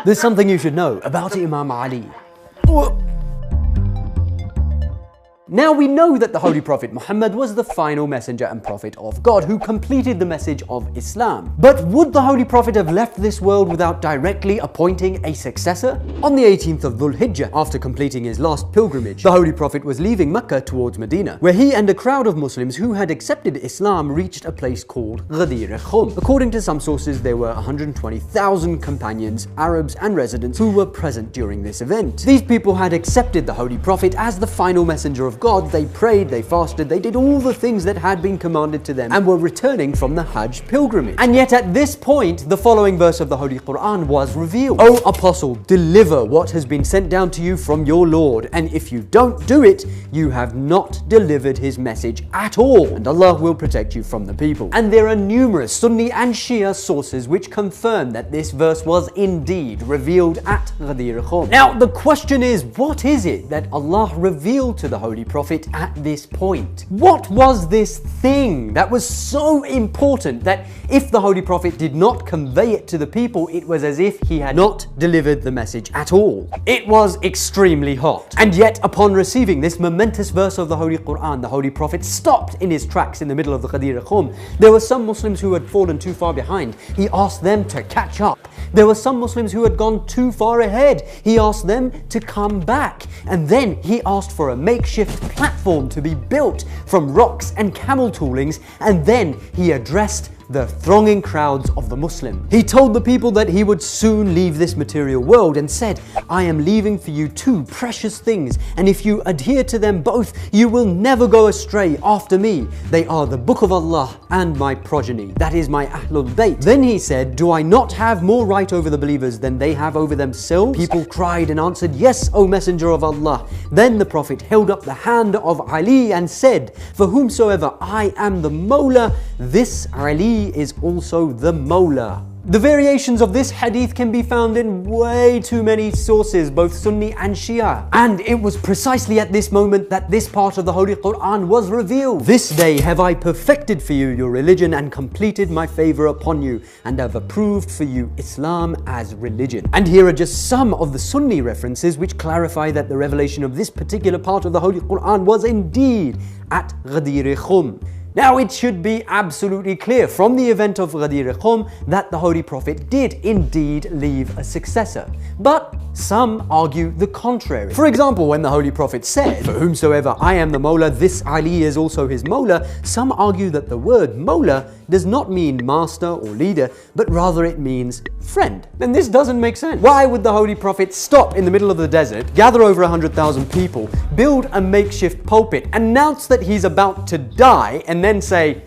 There's something you should know about Imam Ali. Now we know that the Holy Prophet Muhammad was the final messenger and prophet of God who completed the message of Islam. But would the Holy Prophet have left this world without directly appointing a successor? On the 18th of Dhul Hijjah, after completing his last pilgrimage, the Holy Prophet was leaving Mecca towards Medina, where he and a crowd of Muslims who had accepted Islam reached a place called Ghadir Khum. According to some sources, there were 120,000 companions, Arabs and residents who were present during this event. These people had accepted the Holy Prophet as the final messenger of God. They prayed, they fasted, they did all the things that had been commanded to them and were returning from the Hajj pilgrimage. And yet at this point, the following verse of the Holy Quran was revealed. O Apostle, deliver what has been sent down to you from your Lord, and if you don't do it, you have not delivered his message at all, and Allah will protect you from the people. And there are numerous Sunni and Shia sources which confirm that this verse was indeed revealed at Ghadir Khum. Now the question is, what is it that Allah revealed to the Holy Prophet at this point? What was this thing that was so important that if the Holy Prophet did not convey it to the people, it was as if he had not delivered the message at all? It was extremely hot. And yet upon receiving this momentous verse of the Holy Quran, the Holy Prophet stopped in his tracks in the middle of the Ghadir Khum. There were some Muslims who had fallen too far behind. He asked them to catch up. There were some Muslims who had gone too far ahead. He asked them to come back. And then he asked for a makeshift platform to be built from rocks and camel toolings, and then he addressed the thronging crowds of the Muslim. He told the people that he would soon leave this material world and said, I am leaving for you two precious things, and if you adhere to them both, you will never go astray after me. They are the Book of Allah and my progeny, that is my Ahlul Bayt. Then he said, do I not have more right over the believers than they have over themselves? People cried and answered, yes, O Messenger of Allah. Then the Prophet held up the hand of Ali and said, for whomsoever I am the Mawla, this Ali is also the Mawla. The variations of this hadith can be found in way too many sources, both Sunni and Shia. And it was precisely at this moment that this part of the Holy Quran was revealed. This day have I perfected for you your religion and completed my favor upon you, and have approved for you Islam as religion. And here are just some of the Sunni references which clarify that the revelation of this particular part of the Holy Quran was indeed at Ghadir Khum. Now it should be absolutely clear from the event of Ghadir Khum that the Holy Prophet did indeed leave a successor. But some argue the contrary. For example, when the Holy Prophet said, for whomsoever I am the Mawla, this Ali is also his Mawla, some argue that the word Mawla does not mean master or leader, but rather it means friend. And this doesn't make sense. Why would the Holy Prophet stop in the middle of the desert, gather over 100,000 people, build a makeshift pulpit, announce that he's about to die, and then say,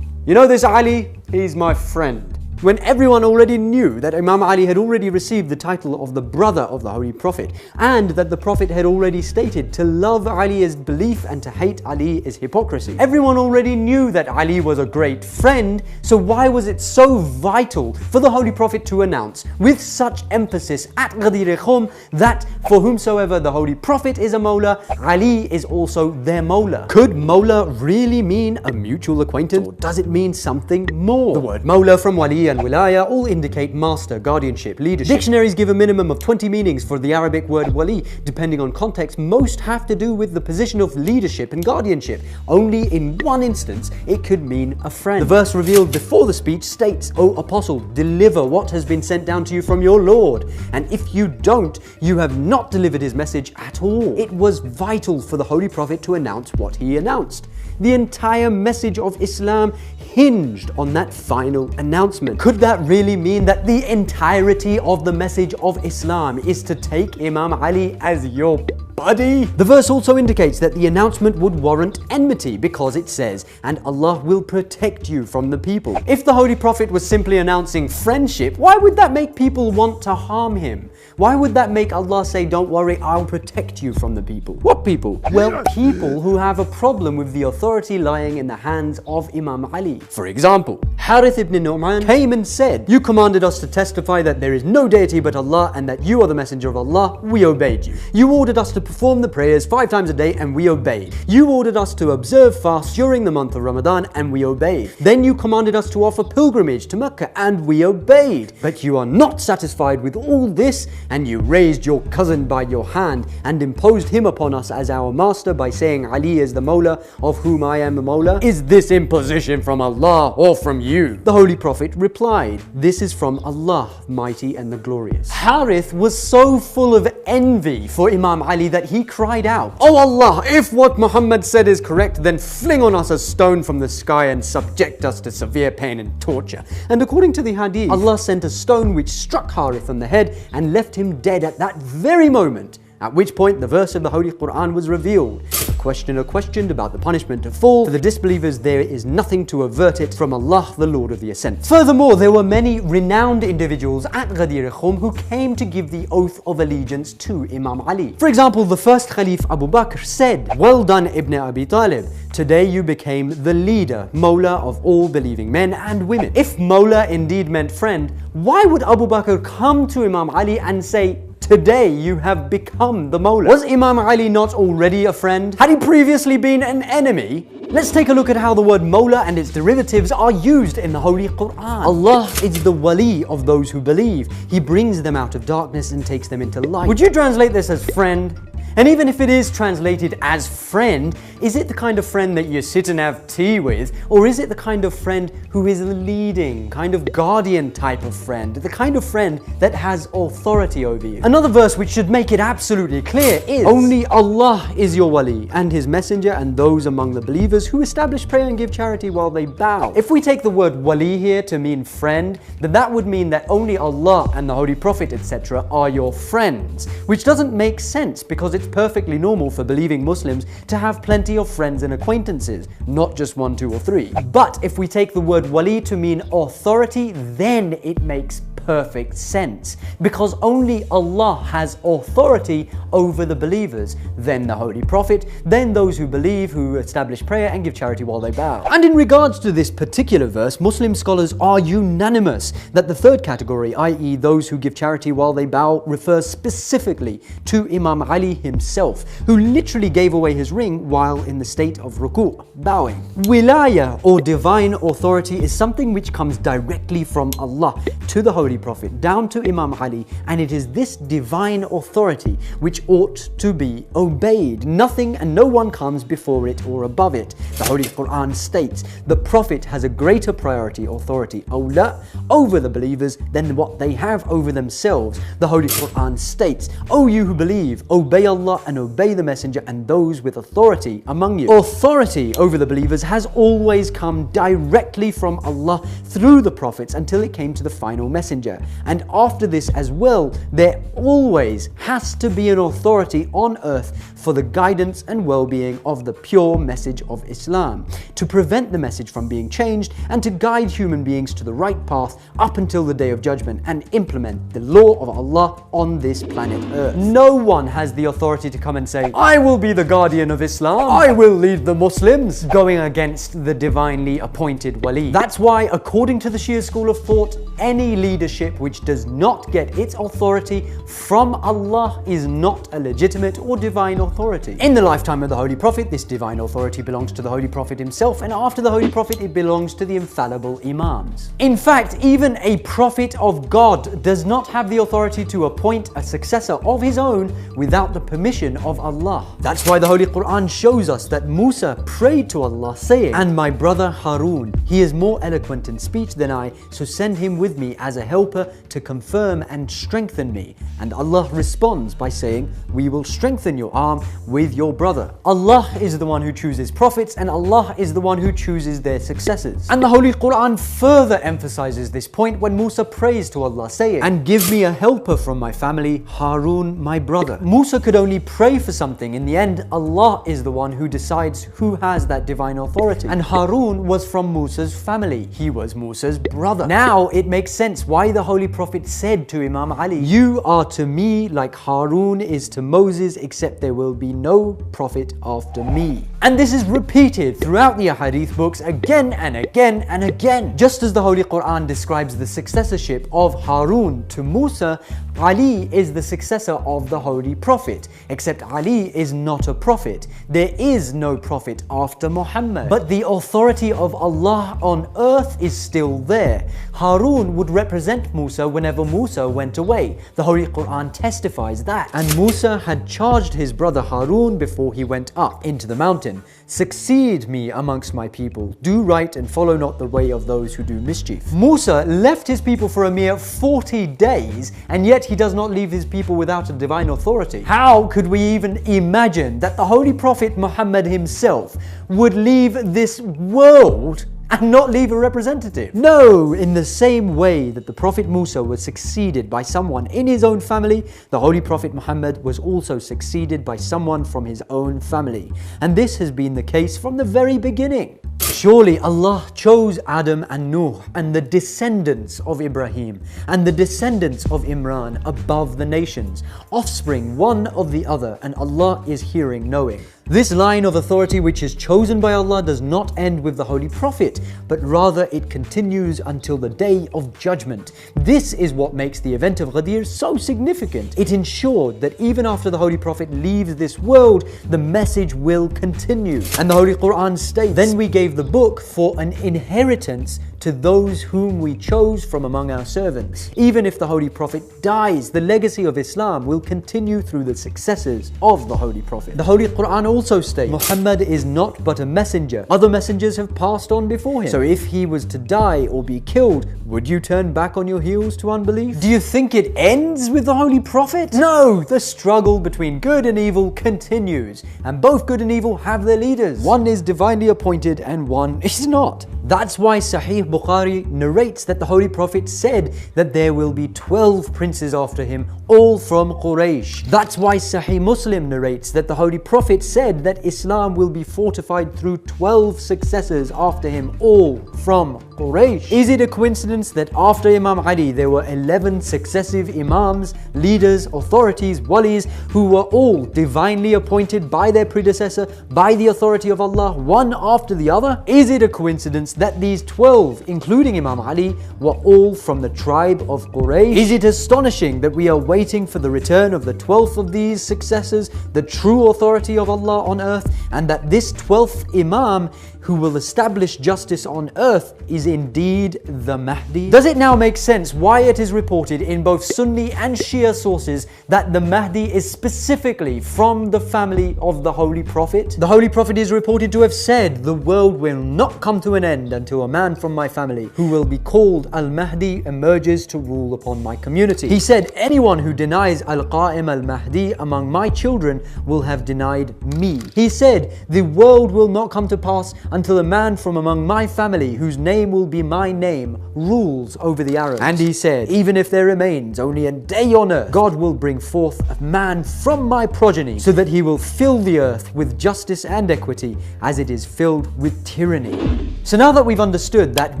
you know this Ali, he's my friend? When everyone already knew that Imam Ali had already received the title of the brother of the Holy Prophet, and that the Prophet had already stated to love Ali is belief and to hate Ali is hypocrisy. Everyone already knew that Ali was a great friend, so why was it so vital for the Holy Prophet to announce with such emphasis at Ghadir Khum that for whomsoever the Holy Prophet is a Mawla, Ali is also their Mawla? Could Mawla really mean a mutual acquaintance, or does it mean something more? The word Mawla from Wali and Wilaya all indicate master, guardianship, leadership. Dictionaries give a minimum of 20 meanings for the Arabic word wali. Depending on context, most have to do with the position of leadership and guardianship. Only in one instance, it could mean a friend. The verse revealed before the speech states, O Apostle, deliver what has been sent down to you from your Lord, and if you don't, you have not delivered his message at all. It was vital for the Holy Prophet to announce what he announced. The entire message of Islam hinged on that final announcement. Could that really mean that the entirety of the message of Islam is to take Imam Ali as your buddy? The verse also indicates that the announcement would warrant enmity because it says, and Allah will protect you from the people. If the Holy Prophet was simply announcing friendship, why would that make people want to harm him? Why would that make Allah say, don't worry, I'll protect you from the people? What people? Well, people who have a problem with the authority lying in the hands of Imam Ali. For example, Harith ibn Nu'man came and said, you commanded us to testify that there is no deity but Allah and that you are the messenger of Allah, we obeyed you. You ordered us to perform the prayers 5 times a day, and we obeyed. You ordered us to observe fasts during the month of Ramadan, and we obeyed. Then you commanded us to offer pilgrimage to Mecca, and we obeyed. But you are not satisfied with all this, and you raised your cousin by your hand and imposed him upon us as our master by saying Ali is the Mawla, of whom I am the Mawla. Is this imposition from Allah or from you? The Holy Prophet replied, this is from Allah, mighty and the glorious. Harith was so full of envy for Imam Ali that he cried out, "Oh Allah, if what Muhammad said is correct, then fling on us a stone from the sky and subject us to severe pain and torture." And according to the hadith, Allah sent a stone which struck Harith on the head and left him dead at that very moment, at which point the verse of the Holy Quran was revealed. The questioner questioned about the punishment to fall. For the disbelievers, there is nothing to avert it from Allah, the Lord of the Ascent. Furthermore, there were many renowned individuals at Ghadir Khum who came to give the oath of allegiance to Imam Ali. For example, the first Khalif Abu Bakr said, "Well done, Ibn Abi Talib. Today you became the leader, Mawla of all believing men and women." If Mawla indeed meant friend, why would Abu Bakr come to Imam Ali and say, "Today you have become the Mawla"? Was Imam Ali not already a friend? Had he previously been an enemy? Let's take a look at how the word Mawla and its derivatives are used in the Holy Quran. Allah is the wali of those who believe. He brings them out of darkness and takes them into light. Would you translate this as friend? And even if it is translated as friend, is it the kind of friend that you sit and have tea with? Or is it the kind of friend who is leading, kind of guardian type of friend? The kind of friend that has authority over you? Another verse which should make it absolutely clear is, "Only Allah is your wali, and his messenger and those among the believers who establish prayer and give charity while they bow." If we take the word wali here to mean friend, then that would mean that only Allah and the Holy Prophet, etc. are your friends, which doesn't make sense because it's perfectly normal for believing Muslims to have plenty of friends and acquaintances, not just 1, 2, or 3. But if we take the word wali to mean authority, then it makes perfect sense, because only Allah has authority over the believers, then the Holy Prophet, then those who believe, who establish prayer and give charity while they bow. And in regards to this particular verse, Muslim scholars are unanimous that the third category, i.e. those who give charity while they bow, refers specifically to Imam Ali himself, who literally gave away his ring while in the state of ruku', bowing. Wilaya, or divine authority, is something which comes directly from Allah to the Holy Prophet down to Imam Ali, and it is this divine authority which ought to be obeyed. Nothing and no one comes before it or above it. The Holy Quran states the Prophet has a greater priority, authority, awla, over the believers than what they have over themselves. The Holy Quran states, "O you who believe, obey Allah and obey the Messenger and those with authority among you." Authority over the believers has always come directly from Allah through the prophets until it came to the final messenger. And after this as well, there always has to be an authority on earth for the guidance and well-being of the pure message of Islam, to prevent the message from being changed and to guide human beings to the right path up until the day of judgment and implement the law of Allah on this planet Earth. No one has the authority to come and say, "I will be the guardian of Islam, I will lead the Muslims," going against the divinely appointed wali. That's why, according to the Shia school of thought, any leadership which does not get its authority from Allah is not a legitimate or divine authority. In the lifetime of the Holy Prophet, this divine authority belongs to the Holy Prophet himself, and after the Holy Prophet, it belongs to the infallible Imams. In fact, even a prophet of God does not have the authority to appoint a successor of his own without the permission of Allah. That's why the Holy Quran shows us that Musa prayed to Allah saying, "And my brother Harun, he is more eloquent in speech than I, so send him with me as a helper to confirm and strengthen me." And Allah responds by saying, "We will strengthen your arm with your brother." Allah is the one who chooses prophets, and Allah is the one who chooses their successors. And the Holy Quran further emphasizes this point when Musa prays to Allah saying, "And give me a helper from my family, Harun my brother." Musa could only pray for something. In the end, Allah is the one who decides who has that divine authority. And Harun was from Musa's family. He was Musa's brother. Now it makes sense why the Holy Prophet said to Imam Ali, "You are to me like Harun is to Moses, except there will be no prophet after me." And this is repeated throughout the Ahadith books again and again and again. Just as the Holy Quran describes the successorship of Harun to Musa, Ali is the successor of the Holy Prophet, except Ali is not a prophet. There is no prophet after Muhammad. But the authority of Allah on earth is still there. Harun would represent Musa whenever Musa went away. The Holy Quran testifies that. And Musa had charged his brother Harun before he went up into the mountain. Succeed me amongst my people. Do right and follow not the way of those who do mischief. Musa left his people for a mere 40 days, and yet he does not leave his people without a divine authority. How could we even imagine that the Holy Prophet Muhammad himself would leave this world and not leave a representative? No, in the same way that the Prophet Musa was succeeded by someone in his own family, the Holy Prophet Muhammad was also succeeded by someone from his own family. And this has been the case from the very beginning. Surely Allah chose Adam and Nuh and the descendants of Ibrahim and the descendants of Imran above the nations, offspring one of the other, and Allah is hearing, knowing. This line of authority which is chosen by Allah does not end with the Holy Prophet, but rather it continues until the Day of Judgment. This is what makes the event of Ghadir so significant. It ensured that even after the Holy Prophet leaves this world, the message will continue. And the Holy Quran states, "Then we gave the book for an inheritance to those whom we chose from among our servants." Even if the Holy Prophet dies, the legacy of Islam will continue through the successors of the Holy Prophet. The Holy Quran also states, Muhammad is not but a messenger. Other messengers have passed on before him. So if he was to die or be killed, would you turn back on your heels to unbelief? Do you think it ends with the Holy Prophet? No, the struggle between good and evil continues, and both good and evil have their leaders. One is divinely appointed and one is not. That's why Sahih Bukhari narrates that the Holy Prophet said that there will be 12 princes after him, all from Quraysh. That's why Sahih Muslim narrates that the Holy Prophet said that Islam will be fortified through 12 successors after him, all from Quraysh. Is it a coincidence that after Imam Ali there were 11 successive Imams, leaders, authorities, walis, who were all divinely appointed by their predecessor, by the authority of Allah, one after the other? Is it a coincidence that these 12, including Imam Ali, were all from the tribe of Quraysh? Is it astonishing that we are waiting for the return of the 12th of these successors, the true authority of Allah on earth, and that this 12th Imam who will establish justice on earth is indeed the Mahdi? Does it now make sense why it is reported in both Sunni and Shia sources that the Mahdi is specifically from the family of the Holy Prophet? The Holy Prophet is reported to have said, "The world will not come to an end until a man from my family, who will be called Al-Mahdi, emerges to rule upon my community." He said, "Anyone who denies Al-Qa'im Al-Mahdi among my children will have denied me." He said, "The world will not come to pass until a man from among my family, whose name will be my name, rules over the Arabs." And he said, "Even if there remains only a day on earth, God will bring forth a man from my progeny, so that he will fill the earth with justice and equity, as it is filled with tyranny." So now that we've understood that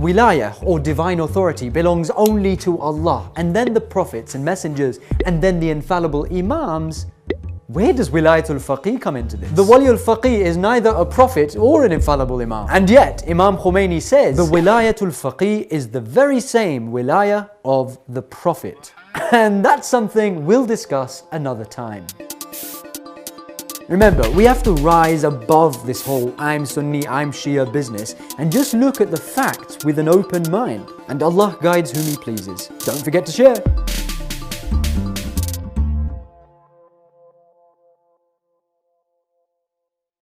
wilayah, or divine authority, belongs only to Allah, and then the prophets and messengers, and then the infallible Imams, where does Wilayatul Faqih come into this? The Waliul Faqih is neither a prophet or an infallible Imam. And yet, Imam Khomeini says, the Wilayatul Faqih is the very same wilayah of the Prophet. And that's something we'll discuss another time. Remember, we have to rise above this whole I'm Sunni, I'm Shia business and just look at the facts with an open mind. And Allah guides whom He pleases. Don't forget to share.